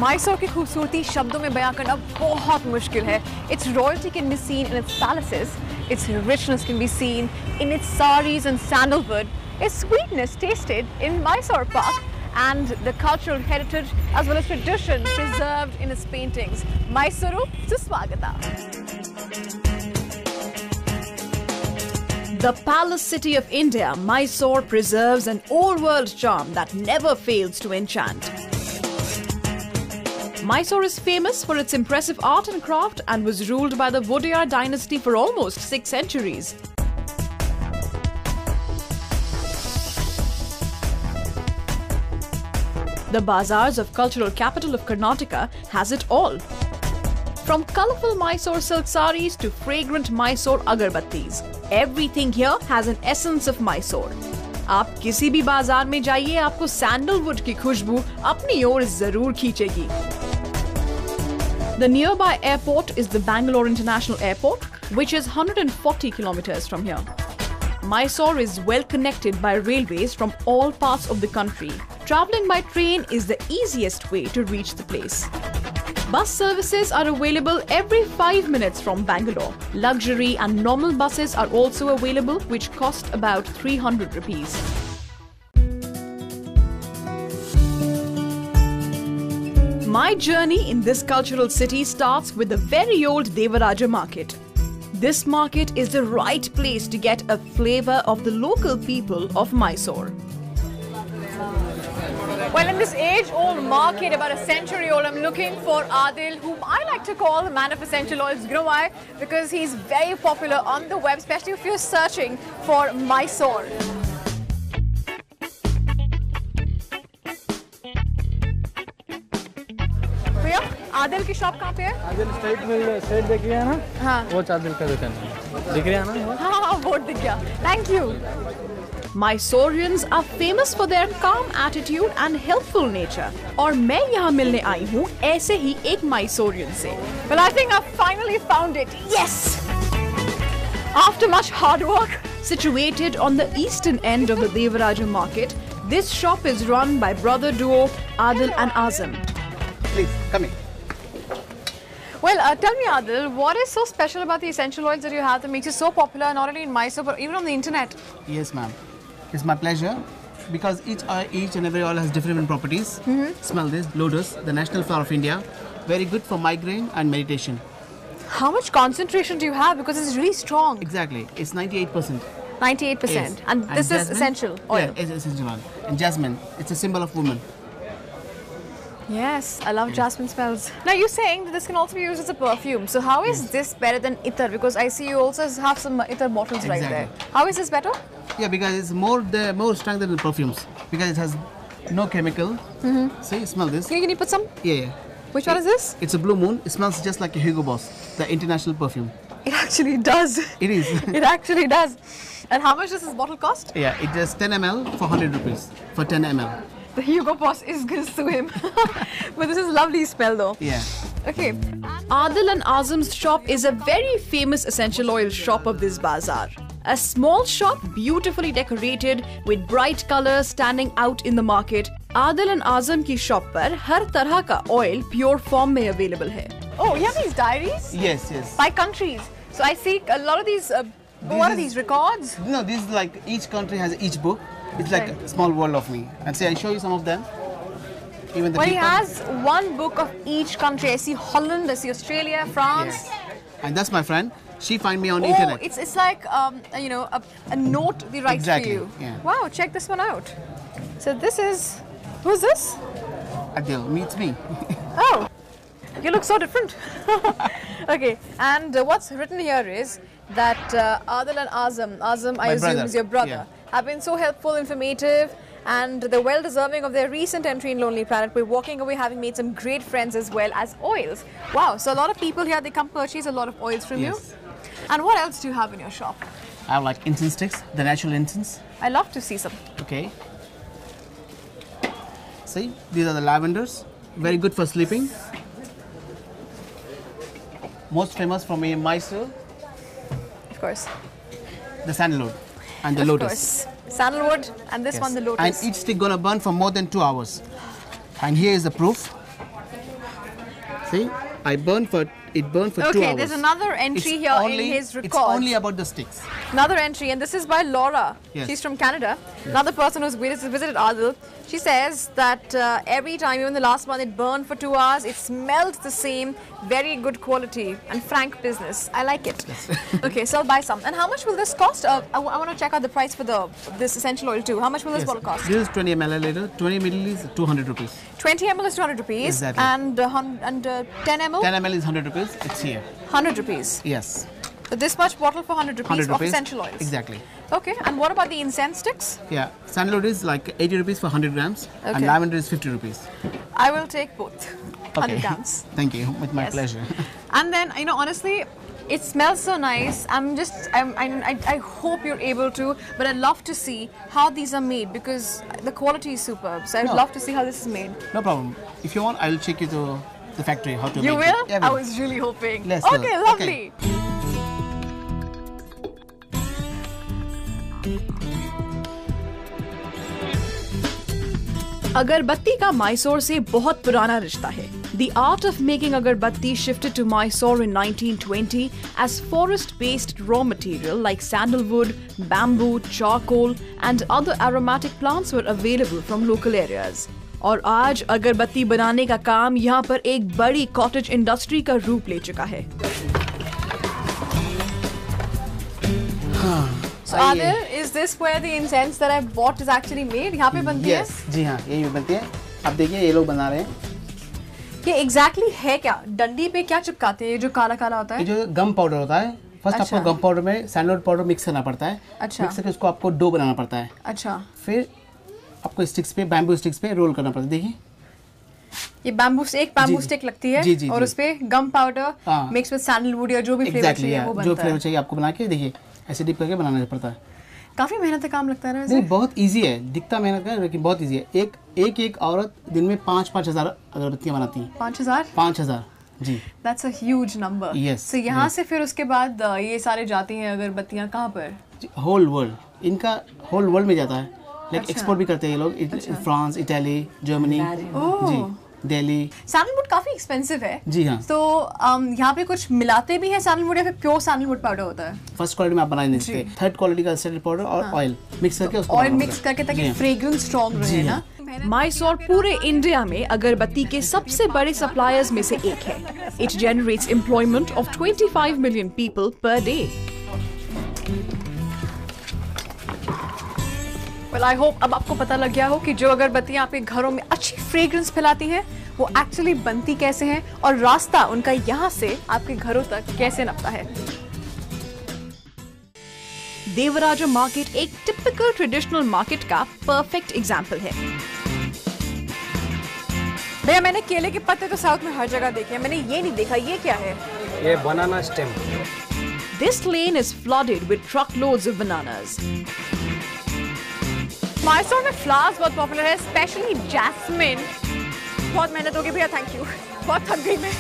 Mysore की खूबसूरती शब्दों में बयां करना बहुत मुश्किल है. Its royalty can be seen in its palaces. Its richness can be seen in its saris and sandalwood. Its sweetness tasted in Mysore Pak, and the cultural heritage as well as tradition preserved in its paintings. Mysuru Suswagata. The palace city of India, Mysore preserves an old-world charm that never fails to enchant. Mysore is famous for its impressive art and craft and was ruled by the Vodiyar dynasty for almost 6 centuries. The bazaars of cultural capital of Karnataka has it all. From colourful Mysore silk saris to fragrant Mysore agarbattis, everything here has an essence of Mysore. आप किसी भी बाजार में जाइए, आपको sandalwood की खुशबू अपनी ओर जरूर खींचेगी. The nearby airport is the Bangalore International Airport, which is 140 kilometers from here. Mysore is well connected by railways from all parts of the country. Travelling by train is the easiest way to reach the place. Bus services are available every 5 minutes from Bangalore. Luxury and normal buses are also available, which cost about 300 rupees. My journey in this cultural city starts with the very old Devaraja market. This market is the right place to get a flavour of the local people of Mysore. Well, in this age-old market, about a century old, I'm looking for Adil, whom I like to call the man of essential oils. You know why? Because he's very popular on the web, especially if you're searching for Mysore. भैया, आदिल की shop कहाँ पे है? Adil straight देख रही है ना? हाँ. वो आदिल का दुकान है. दिख रहा है ना? हाँ, बोर्ड दिख गया. Thank you. Mysoreans are famous for their calm attitude and helpful nature. और मैं यहाँ मिलने आई हूँ ऐसे ही एक Mysorean से. Well, I think I've finally found it. Yes! After much hard work, situated on the eastern end of the Devaraja market, this shop is run by brother duo Adil and Azam. Please, come in. Well, tell me, Adil, what is so special about the essential oils that you have that makes you so popular, not only in Mysore, but even on the internet? Yes, ma'am. It's my pleasure. Because each and every oil has different properties. Smell this, lotus, the national flower of India. Very good for migraine and meditation. How much concentration do you have? Because it's really strong. Exactly. It's 98%. 98%. Yes. And this jasmine, is essential oil. Yeah, it's essential oil. And jasmine, it's a symbol of woman. Yes, I love jasmine smells. Now you're saying that this can also be used as a perfume. So how is this better than Ittar? Because I see you also have some Ittar bottles right there. How is this better? Yeah, because it's more strong than the perfumes. Because it has no chemical. See, smell this. Can you put some? Yeah. Which one is this? It's a Blue Moon. It smells just like a Hugo Boss, the international perfume. It actually does. It is. It actually does. And how much does this bottle cost? Yeah, it is 10 ml for 100 rupees for 10 ml. The Hugo Boss is going to sue him. But this is a lovely smell though. Yeah. Okay. Adil and Azam's shop is a very famous essential oil shop of this bazaar. A small shop beautifully decorated with bright colors standing out in the market. Adil and Azam की shop पर हर तरह का oil pure form में available है. Oh, you have these diaries? Yes, yes. By countries. So I see a lot of these. What are these records? No, this is like each country has each book. It's like a small world of me. And see, I show you some of them. Even the well, people. He has one book of each country. I see Holland, I see Australia, France. Yes. And that's my friend. She find me on Oh, internet. it's like you know a note we write Exactly, to you. yeah. Wow, check this one out. So this is who's this? Adil meets me. Oh, you look so different. Okay, and what's written here is that Adil and Azam, I assume, brother. is your brother, Yeah. have been so helpful, informative, and they're well deserving of their recent entry in Lonely Planet. We're walking away having made some great friends as well as oils. Wow, so a lot of people here, they come purchase a lot of oils from Yes. you. And what else do you have in your shop? I have like incense sticks, the natural incense. I love to see some. Okay. See, these are the lavenders. Very good for sleeping. Most famous from Mysore, Of course. the sandalwood and the Of lotus. course. Sandalwood and this Yes. one, the lotus. And each stick gonna burn for more than 2 hours. And here is the proof. See, I burn for 2 hours. Okay, there's another entry here in his records. It's only about the sticks. Another entry, and this is by Laura. Yes. She's from Canada. Another person who's visited Adil. She says that every time, even the last one, it burned for 2 hours. It smelled the same. Very good quality and frank business. I like it. Yes. Okay, so I'll buy some. And how much will this cost? I want to check out the price for this essential oil too. How much will this bottle cost? This is 20 ml. 20 ml is 200 rupees. 20 ml is 200 rupees. Exactly. And 10 ml? 10 ml is 100 rupees. It's here. 100 rupees. Yes. So this much bottle for 100 rupees of essential oils. Exactly. Okay, and what about the incense sticks? Yeah, sandalwood is like 80 rupees for 100 grams, and lavender is 50 rupees. I will take both. 100 grams. Thank you, with my pleasure. And then, honestly, it smells so nice. I hope you're able to, but I'd love to see how these are made because the quality is superb. So I'd love to see how this is made. No problem. If you want, I'll take you to the factory how to make it. You will? Yeah, I was really hoping. Let's okay, lovely. Okay. अगरबत्ती का मैसूर से बहुत पुराना रिश्ता है. The art of making agarbatti shifted to Mysore in 1920 as forest-based raw material like sandalwood, bamboo, charcoal and other aromatic plants were available from local areas. और आज अगरबत्ती बनाने का काम यहाँ पर एक बड़ी कॉटेज इंडस्ट्री का रूप ले चुका है. So Adil, is this where the incense that I bought is actually made? यहाँ पे बनती है? Yes, जी हाँ, यही बनती है. अब देखिए ये लोग बना रहे हैं. ये exactly है क्या? डंडी पे क्या चिपकाते हैं? ये जो काला काला होता है? ये जो गम पाउडर होता है. फर्स्ट आपको गम पाउडर में सैंडलवुड पाउडर मिक्स करना पड़ता है. अच्छा. मिक्स करके उसको आपको डो बनाना पड़ता है. अच्छा. फिर आपको स्टिक्स पे बैम्बू स्टिक्स पे रोल करना पड़ता है. देखिए. ये बैम्बू स्टिक लगती है. जी, और उस पे गम पाउडर मिक्स विद सैंडलवुड या जो भी फ्लेवर चाहिए वो बनता है. जो फ्लेवर चाहिए आपको बना के देखिए. ऐसे डिप करके बनाना पड़ता है. काफी मेहनत का काम लगता है ना वैसे? नहीं, बहुत इजी है. दिखता मेहनत का है लेकिन बहुत इजी है. एक औरत दिन में 5,000 अगरबत्तियां बनाती है. 5,000 जी. That's a huge number. Yes. So यहाँ से फिर उसके बाद ये सारे जाती हैं अगरबत्तियां कहाँ पर? Whole world. इनका होल वर्ल्ड में जाता है. लाइक एक्सपोर्ट भी करते हैं ये लोग. फ्रांस, इटली, जर्मनी, जी, दिल्ली. सैंडलवुड काफी एक्सपेंसिव है. जी हाँ. तो यहाँ पे कुछ मिलाते भी हैं सैंडलवुड या फिर प्योर सैंडलवुड पाउडर होता है? फर्स्ट क्वालिटी में आप बना नहीं सकते. थर्ड क्वालिटी का सैंडलवुड पाउडर और ऑयल मिक्स करके उसको ऑयल मिक्स करके ताकि फ्रेग्रेंस स्ट्रॉन्ग रहे ना. मैसूर पूरे इंडिया में अगरबत्ती के सबसे बड़े सप्लायर्स में से एक है. It generates employment of 25 million people per day. Well, I hope अब आपको पता लग गया हो कि जो अगरबत्तियां आपके घरों में अच्छी फ्रेग्रेंस फैलाती हैं वो एक्चुअली बनती कैसे हैं और रास्ता उनका यहाँ से आपके घरों तक कैसे नपता है. देवराजा मार्केट एक टिपिकल ट्रेडिशनल मार्केट का परफेक्ट एग्जाम्पल है. भैया मैंने केले के पत्ते तो साउथ में हर जगह देखे हैं, मैंने ये नहीं देखा ये क्या है? ये banana stem. This lane is flooded with truckloads of bananas. Mysore में फ्लावर्स बहुत पॉपुलर है, स्पेशली जैस्मिन. बहुत मेहनत होगी भैया, थैंक यू. बहुत थक गई मैं.